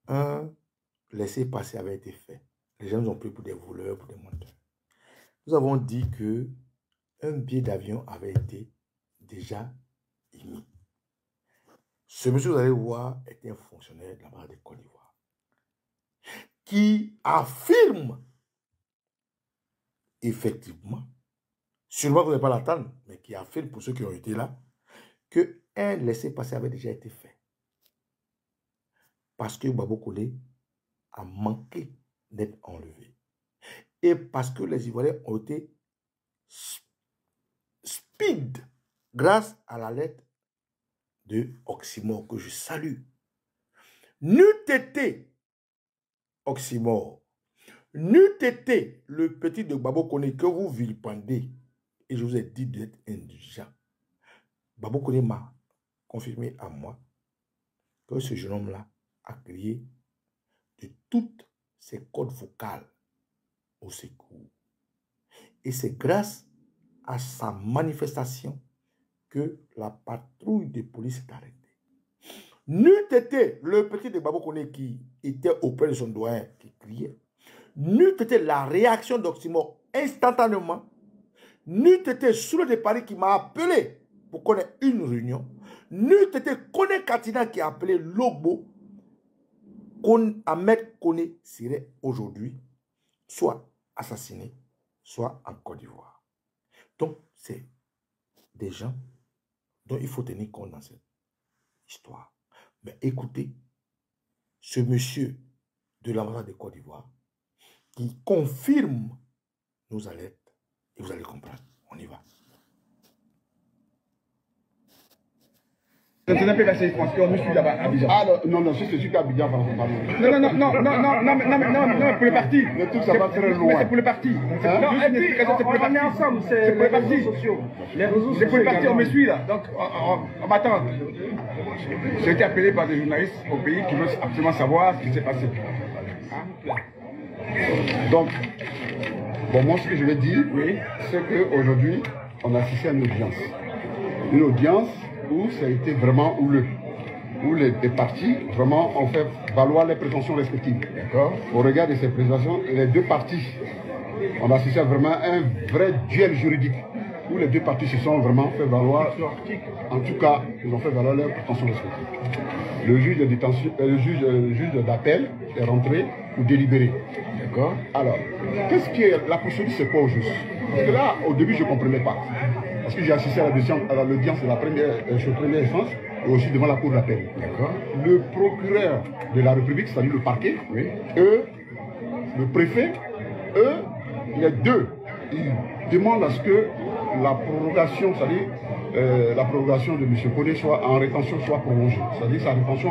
un laissez-passer avait été fait. Les gens nous ont pris pour des voleurs, pour des menteurs. Nous avons dit que un billet d'avion avait été déjà émis. Ce monsieur, vous allez voir, était un fonctionnaire de l'ambassade de Côte d'Ivoire qui affirme effectivement, sûrement vous n'avez pas l'attendre, mais qui affirme pour ceux qui ont été là, qu'un laissez-passer avait déjà été fait. Parce que Babo Koné a manqué d'être enlevé. Et parce que les Ivoiriens ont été speed grâce à la lettre de Oxymore que je salue. N'eût été Oxymore, n'eût été le petit de Babo Koné que vous vilipendez, et je vous ai dit d'être indulgent, Babo Koné m'a confirmé à moi que ce jeune homme-là a crié de toutes ses codes vocales au secours. Et c'est grâce à sa manifestation que la patrouille de police est arrêtée. N'eût été le petit de Babo Koné qui était auprès de son doyen, qui criait, n'eût été la réaction d'Oxymore instantanément, n'eût été Soulé de Paris qui m'a appelé pour connaître une réunion, n'eût été Koné Katina qui a appelé Logbo, Ahmed Koné serait aujourd'hui soit assassiné, soit en Côte d'Ivoire. Donc, c'est des gens dont il faut tenir compte dans cette histoire. Mais écoutez, ce monsieur de l'ambassade de Côte d'Ivoire qui confirme nos alertes, et vous allez comprendre. On y va. C'est un peu cassé, parce qu'on me suit là-bas à Abidjan. Ah non, non, c'est celui qui est à Abidjan, par exemple. Non, pour le parti. Le truc, ça va très loin. C'est pour le parti. Non, et puis, c'est pour le parti. On est ensemble, c'est pour les réseaux sociaux. C'est pour le parti, on me suit là. Donc, on m'attend. J'ai été appelé par des journalistes au pays qui veulent absolument savoir ce qui s'est passé. Donc, bon, moi, ce que je vais dire, oui, c'est qu'aujourd'hui, on a assisté à une audience. Une audience où ça a été vraiment houleux, où les partis vraiment ont fait valoir les prétentions respectives. D'accord. Au regard de ces prétentions, les deux partis, on a assisté à vraiment un vrai duel juridique, où les deux partis se sont vraiment fait valoir, en tout cas, ils ont fait valoir leurs prétentions respectives. Le juge de détention, le juge d'appel est rentré pour délibérer. D'accord. Alors, qu'est-ce qui est la procédure, c'est quoi au juste? Parce que là, au début, je ne comprenais pas. Parce que j'ai assisté à l'audience de la première instance et aussi devant la cour d'appel. Le procureur de la République, c'est-à-dire le parquet, oui, eux, le préfet, eux, les deux, ils demandent à ce que la prorogation, c'est-à-dire la prorogation de M. Koné soit en rétention, soit prolongée. C'est-à-dire sa rétention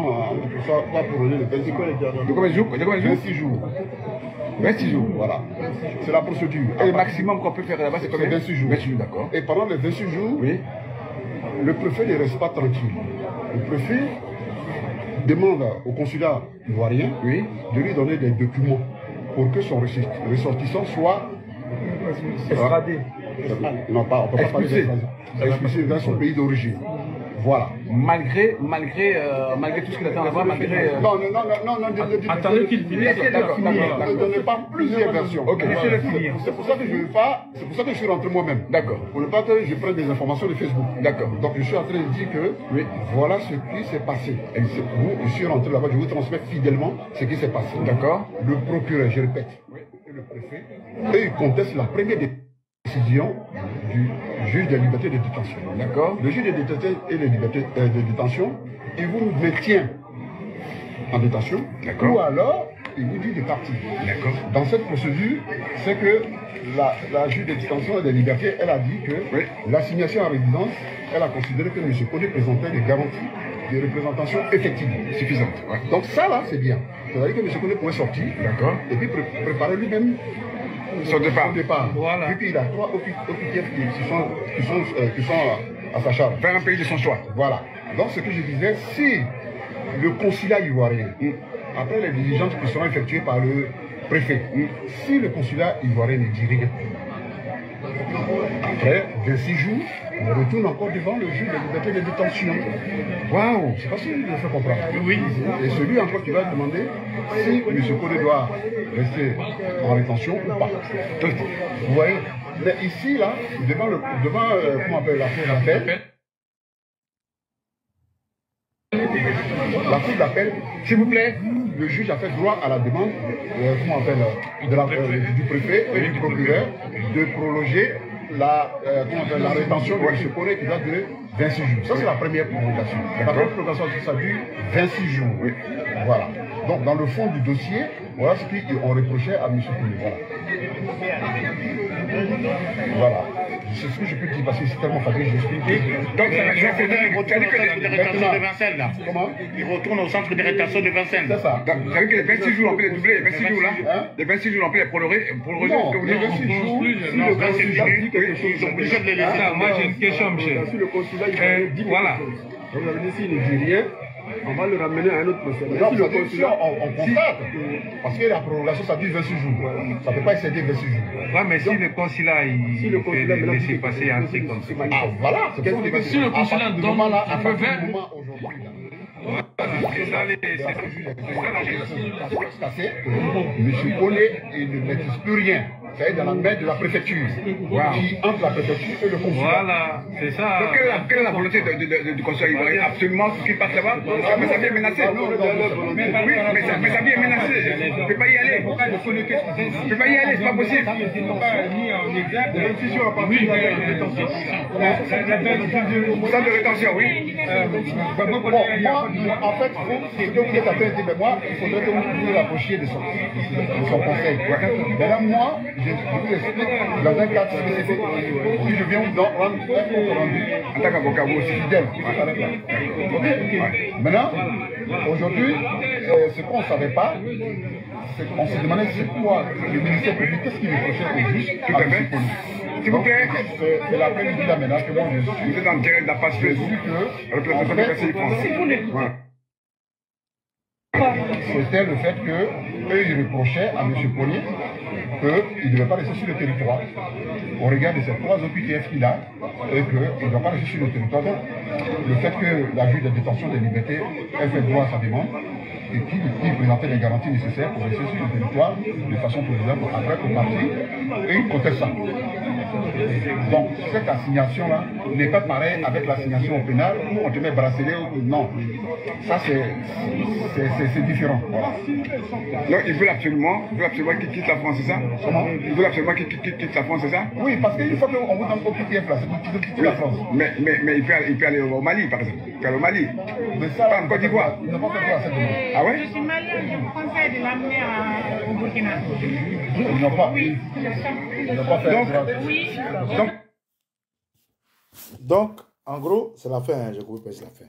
soit prolongée de 26 jours. De combien de jours? 26 jours. 26 jours, voilà. C'est la procédure. Et le maximum qu'on peut faire là-bas, c'est combien? 26 jours. 26 jours, d'accord. Et pendant les 26 jours, oui, le préfet ne reste pas tranquille. Le préfet demande au consulat ivoirien, oui, de lui donner des documents pour que son ressortissant soit extradé. Non, pas, on ne peut pas parler d'expulsé dans son pays d'origine. Voilà. Malgré tout ce qu'il attend à voir, malgré... Non, attendez qu'il finisse. Ne donnez pas plusieurs versions. Ok. C'est pour ça que je ne veux pas... C'est pour ça que je suis rentré moi-même. D'accord. Pour ne pas que je prenne des informations de Facebook. D'accord. Donc je suis en train de dire que oui, voilà ce qui s'est passé. Et je suis rentré là-bas, je vous transmets fidèlement ce qui s'est passé. D'accord. Le procureur, je répète, et le préfet, et ils contestent la première décision du juge de liberté de détention. D'accord. Le juge de détention et de liberté de détention, il vous maintient en détention. D'accord. Ou alors, il vous dit de partir. D'accord. Dans cette procédure, c'est que la juge de détention et de liberté, elle a dit que oui, l'assignation à résidence, elle a considéré que M. Koné présentait des garanties de représentation effective suffisantes. Ouais. Donc ça là, c'est bien. C'est-à-dire que M. Koné pouvait sortir. D'accord. Et puis préparer lui-même son départ. Voilà. Vu qu'il a 3 officiers qui sont à sa charge. Vers un pays de son choix. Voilà. Donc ce que je disais, si le consulat ivoirien, après les diligences qui seront effectuées par le préfet, si le consulat ivoirien ne dit rien, Après 26 jours, on retourne encore devant le juge de liberté de détention. Waouh, c'est pas si je le fais comprendre. Oui. Et celui encore qui va demander si M. Kodé doit rester en rétention ou pas. Vous voyez? Mais ici, là, devant comment on appelle la cour d'appel, la cour d'appel, s'il vous plaît, le juge a fait droit à la demande comment on appelle, du préfet et du procureur de prolonger la rétention de M. Kodé qui va durer 26 jours. Ça, c'est la première prolongation. La première prolongation, ça dure 26 jours. Oui. Voilà. Donc, dans le fond du dossier, voilà ce qu'on reprochait à M. Kodé. Voilà. Voilà. C'est ce que je peux dire parce que c'est tellement fatigué, je explique. Donc, il retourne au centre de rétention de Vincennes, là. Comment? Il retourne au centre de rétention de Vincennes. C'est ça. Vous savez que les 26 jours, on peut les doubler, les 26 jours là. Les 26 jours, on peut les prolonger. Non, les 26 jours, si le consulat dit quelque chose, ils sont obligés de les laisser. Moi, j'ai une question, monsieur. Si le consulat dit voilà. Vous avez dit s'il ne dit rien, on va le ramener à un autre procès. Non, si le consulat, on constate. Parce que la prolongation, ça dure 26 jours. Ça ne peut pas excéder 26 jours. Ouais, mais si le consulat, il fait laisser passer un truc comme ça. Ah, voilà. Si le consulat donne, à peut faire. aujourd'hui, M. Kodé, il ne maîtrise plus rien. C'est dans la main de la préfecture. Wow. Qui entre la préfecture et le consulat. Voilà, c'est ça. Donc, quelle est la volonté du consulat? Il va absolument qu'il passe là-bas. Mais sa vie est menacée. Oui, mais sa vie est menacée. Il ne peut pas y aller. Il ne peut pas y aller, c'est pas possible. Centre de rétention, oui. En fait, ce que vous êtes en train de dire, mais moi, il faudrait que vous l'approchiez de son conseil. Mais là, moi, je vous explique dans un cadre spécifique. Si je viens vous rendre un compte rendu en tant qu'avocat, vous aussi fidèle. Maintenant, aujourd'hui, ce qu'on ne savait pas, c'est qu'on se demandait c'est quoi le ministère public, qu'est-ce qu'il reprochait au juge. Tout à fait. S'il vous plaît. C'est la présidente maintenant que moi je suis. Vous êtes en direct de la page Facebook. Représentant de PCI France. C'était le fait que eux, ils reprochaient à M. Pogné qu'il ne devait pas rester sur le territoire au regard de ces 3 OQTF qu'il a et qu'il ne doit pas rester sur le territoire. Donc, le fait que la juge de détention des libertés ait fait droit à sa demande et qu'il présentait les garanties nécessaires pour rester sur le territoire de façon provisoire après pour partir et il conteste ça. Donc, cette assignation-là n'est pas pareille avec l'assignation au pénal où on te met bracelet ou non. Ça, c'est différent. Voilà. Donc, ils veulent absolument qu'il quitte la France, c'est ça? Comment? Ils veulent absolument qu'il quitte la France, c'est ça? Oui, parce qu'il faut qu'on vous donne au PTF là, c'est pour quitter la France. Mais il peut aller au Mali, par exemple. Il peut aller au Mali. Mais ça, pas en Côte d'Ivoire. Il n'a pas fait droit à cette demande. Ah ouais? Je suis malienne, je vous conseille de l'amener au Burkina. Ils n'ont pas. Oui. Ils n'ont pas fait droit. Oui. Donc, en gros, c'est la fin, hein, je vous c'est la fin.